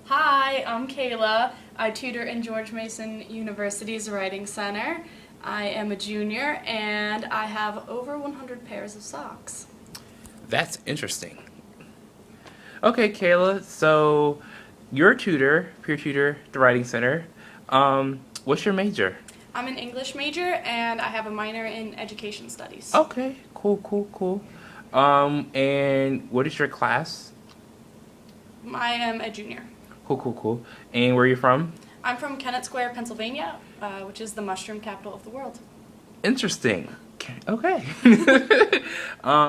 Hi, I'm Kayla. I tutor in George Mason University's Writing Center. I am a junior and I have over 100 pairs of socks. That's interesting. Okay, Kayla. So you're a tutor, peer tutor, at the Writing Center. What's your major? I'm an English major and I have a minor in education studies. Okay, cool. And what is your class? I am a junior. Cool. And where are you from? I'm from Kennett Square, Pennsylvania, which is the mushroom capital of the world. Interesting. Okay.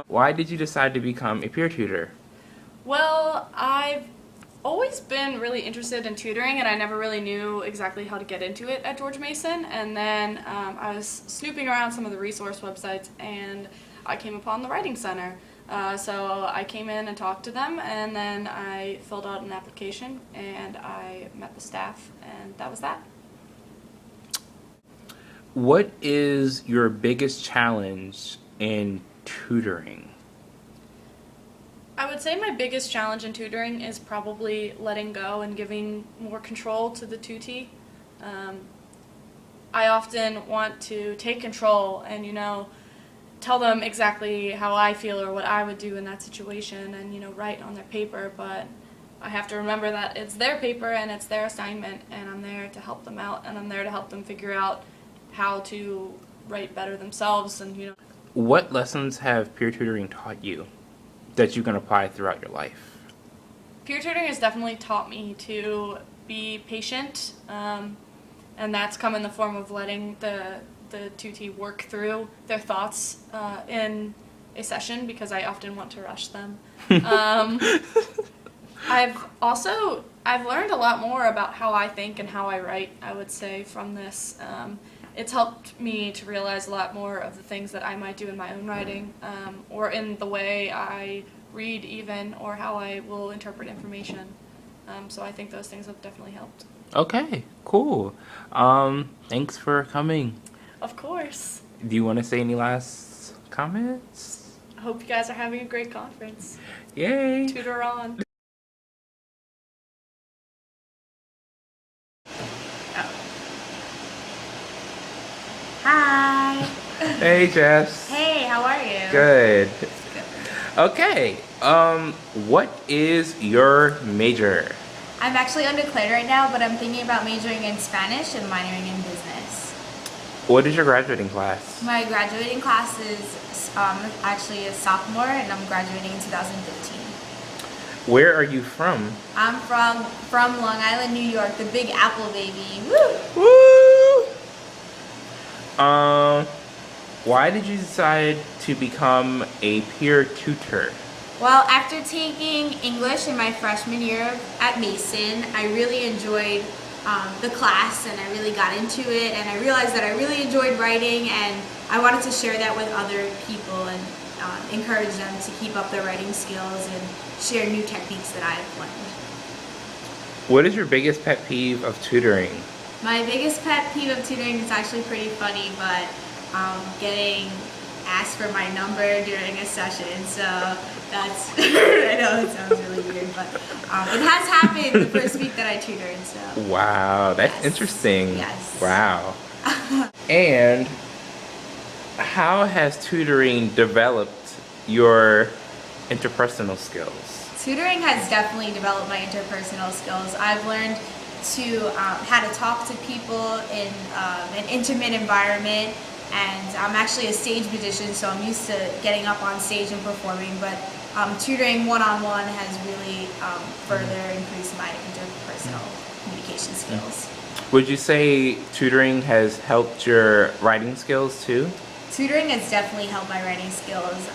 Why did you decide to become a peer tutor? Well, I've always been really interested in tutoring, and I never really knew exactly how to get into it at George Mason. And then I was snooping around some of the resource websites, and I came upon the Writing Center. So I came in and talked to them, and then I filled out an application, and I met the staff, and that was that. What is your biggest challenge in tutoring? I would say my biggest challenge in tutoring is probably letting go and giving more control to the tutee. Um, I often want to take control and, tell them exactly how I feel or what I would do in that situation and, write on their paper, but I have to remember that it's their paper and it's their assignment, and I'm there to help them out, and I'm there to help them figure out how to write better themselves and. What lessons have peer tutoring taught you that you can apply throughout your life? Peer tutoring has definitely taught me to be patient, and that's come in the form of letting the tutee work through their thoughts in a session because I often want to rush them. Um, I've learned a lot more about how I think and how I write, I would say, from this. It's helped me to realize a lot more of the things that I might do in my own writing, or in the way I read even, or how I will interpret information. So I think those things have definitely helped. Okay, cool. Thanks for coming. Of course. Do you want to say any last comments? I hope you guys are having a great conference. Yay! Tutor on. Hi. Hey, Jess. Hey, how are you? Good. Okay. What is your major? I'm actually undeclared right now, but I'm thinking about majoring in Spanish and minoring in business. What is your graduating class? My graduating class is actually a sophomore, and I'm graduating in 2015. Where are you from? I'm from Long Island, New York, the Big Apple, baby. Woo! Woo! Why did you decide to become a peer tutor? Well, after taking English in my freshman year at Mason, I really enjoyed the class, and I really got into it, and I realized that I really enjoyed writing, and I wanted to share that with other people and encourage them to keep up their writing skills and share new techniques that I've learned. What is your biggest pet peeve of tutoring? My biggest pet peeve of tutoring is actually pretty funny, but getting asked for my number during a session, so that's, I know it sounds really weird, but it has happened the first week that I tutored, so. Wow, that's Yes. interesting. Yes. Wow. And how has tutoring developed your interpersonal skills? Tutoring has definitely developed my interpersonal skills. I've learned to how to talk to people in an intimate environment, and I'm actually a stage musician, so I'm used to getting up on stage and performing, but tutoring one-on-one has really further increased my interpersonal communication skills. Would you say tutoring has helped your writing skills too? Tutoring has definitely helped my writing skills.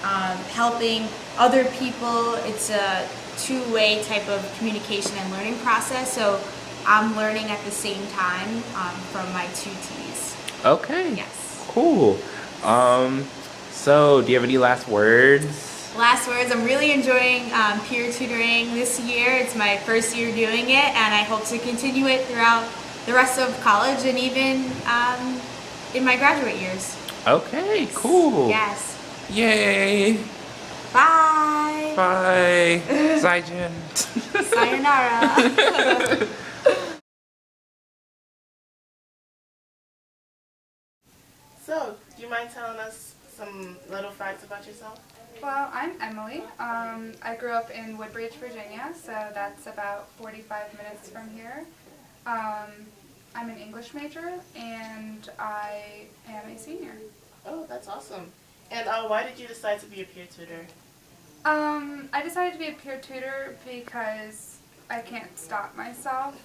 Helping other people, it's a two-way type of communication and learning process, so I'm learning at the same time from my tutees. Okay. Yes. Cool. So do you have any last words? Last words, I'm really enjoying peer tutoring this year. It's my first year doing it, and I hope to continue it throughout the rest of college and even in my graduate years. Okay, cool. Yes. Yay. Bye. Bye. Zaijun. Sayonara. So, do you mind telling us some little facts about yourself? Well, I'm Emily. I grew up in Woodbridge, Virginia, so that's about 45 minutes from here. I'm an English major, and I am a senior. Oh, that's awesome. And why did you decide to be a peer tutor? I decided to be a peer tutor because I can't stop myself.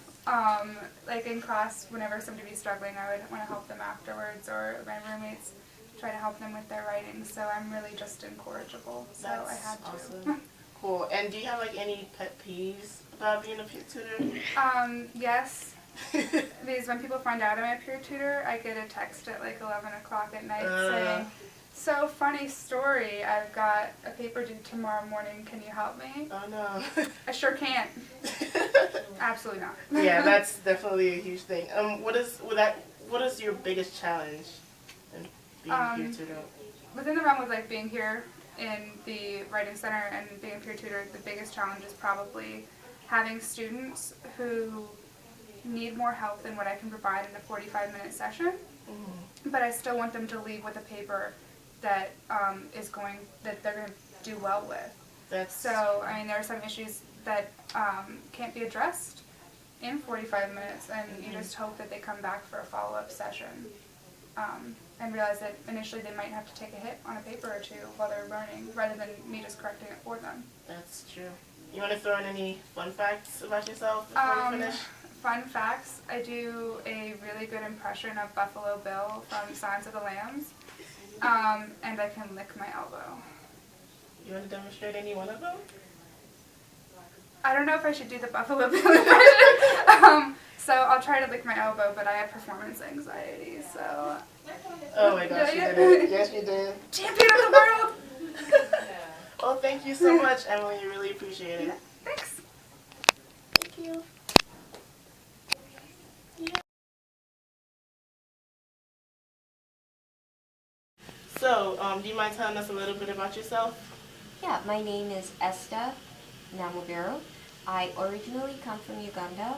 Like in class, whenever somebody was struggling, I would want to help them afterwards, or my roommates try to help them with their writing. So I'm really just incorrigible. So I That's had to. awesome. Cool. And do you have like any pet peeves about being a peer tutor? Yes. Because when people find out I'm a peer tutor, I get a text at like 11 o'clock at night saying, "So funny story, I've got a paper due tomorrow morning, can you help me?" Oh no. I sure can't. Absolutely not. Yeah, that's definitely a huge thing. What is your biggest challenge in being a peer tutor? Within the realm of like being here in the Writing Center and being a peer tutor, the biggest challenge is probably having students who need more help than what I can provide in a 45-minute session, but I still want them to leave with a paper that that they're going to do well with. So, I mean, there are some issues that can't be addressed in 45 minutes, and you just hope that they come back for a follow-up session and realize that initially they might have to take a hit on a paper or two while they're learning, rather than me just correcting it for them. That's true. You want to throw in any fun facts about yourself before we finish? Fun facts, I do a really good impression of Buffalo Bill from Silence of the Lambs, and I can lick my elbow. You want to demonstrate any one of them? I don't know if I should do the Buffalo Bill impression, so I'll try to lick my elbow, but I have performance anxiety, so... Oh my gosh, you did it. Yes, you did. Champion of the world! Well, thank you so much, Emily. I really appreciate it. Thanks. Thank you. So, do you mind telling us a little bit about yourself? Yeah, my name is Esther Namubiro. I originally come from Uganda,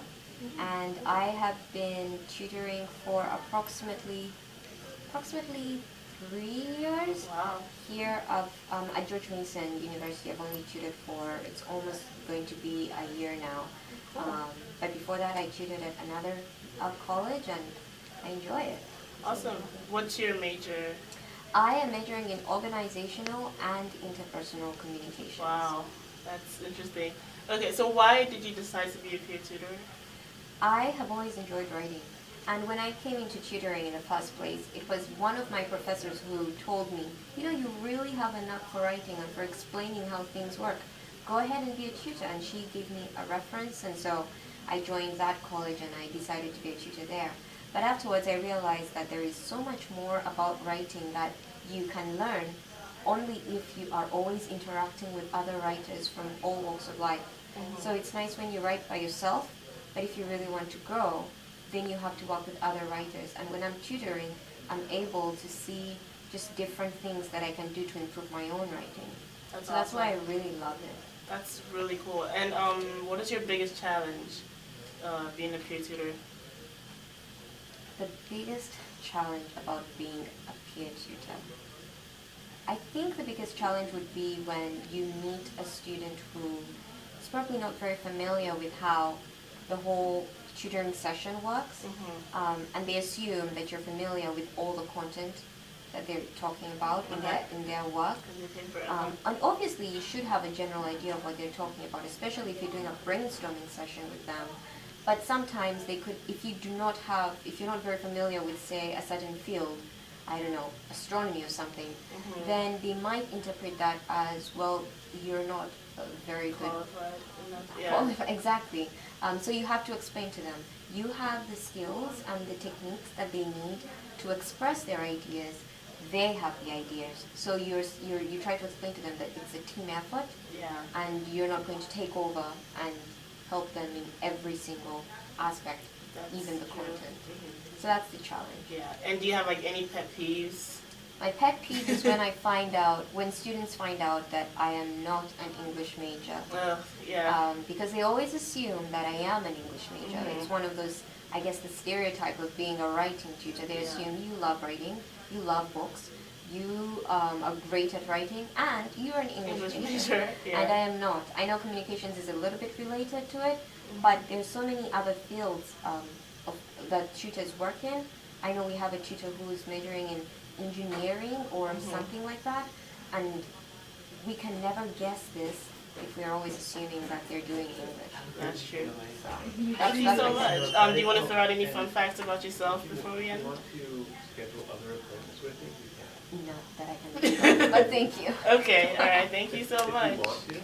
and I have been tutoring for approximately 3 years. Wow. Here at George Mason University, I've only tutored for, it's almost going to be a year now. But before that, I tutored at another college, and I enjoy it. Awesome. What's your major? I am majoring in organizational and interpersonal communications. Wow, that's interesting. Okay, so why did you decide to be a peer tutor? I have always enjoyed writing. And when I came into tutoring in the first place, it was one of my professors who told me, you know, you really have a knack for writing and for explaining how things work. Go ahead and be a tutor. And she gave me a reference, and so I joined that college and I decided to be a tutor there. But afterwards I realized that there is so much more about writing that you can learn only if you are always interacting with other writers from all walks of life. So it's nice when you write by yourself, but if you really want to grow, then you have to work with other writers. And when I'm tutoring, I'm able to see just different things that I can do to improve my own writing. So that's why I really love it. That's really cool. And what is your biggest challenge being a peer tutor? The biggest challenge about being a peer tutor, I think the biggest challenge would be when you meet a student who is probably not very familiar with how the whole tutoring session works, and they assume that you're familiar with all the content that they're talking about in their work. And obviously you should have a general idea of what they're talking about, especially if you're doing a brainstorming session with them. But sometimes they could, if you're not very familiar with, say, a certain field, I don't know, astronomy or something, then they might interpret that as, well, you're not very good. Qualified, exactly. So you have to explain to them, you have the skills and the techniques that they need to express their ideas. They have the ideas. So you try to explain to them that it's a team effort, and you're not going to take over and help them in every single aspect, even the content. So that's the challenge. Yeah. And do you have like any pet peeves My pet peeve is when students find out that I am not an English major. Yeah. Because they always assume that I am an English major. It's one of those, I guess, the stereotype of being a writing tutor. They assume you love writing, you love books, you are great at writing, and you're an English major. Yeah. And I am not. I know communications is a little bit related to it, but there's so many other fields that tutors work in. I know we have a tutor who is majoring in engineering or something like that, and we can never guess this if we're always assuming that they're doing English. That's true. So, Thank you so my much. Do you want to throw out any fun facts about yourself before we end? Want to schedule other appointments with me? You can. Not that I can think of, but thank you. Okay, all right. Thank you so If much. you want to.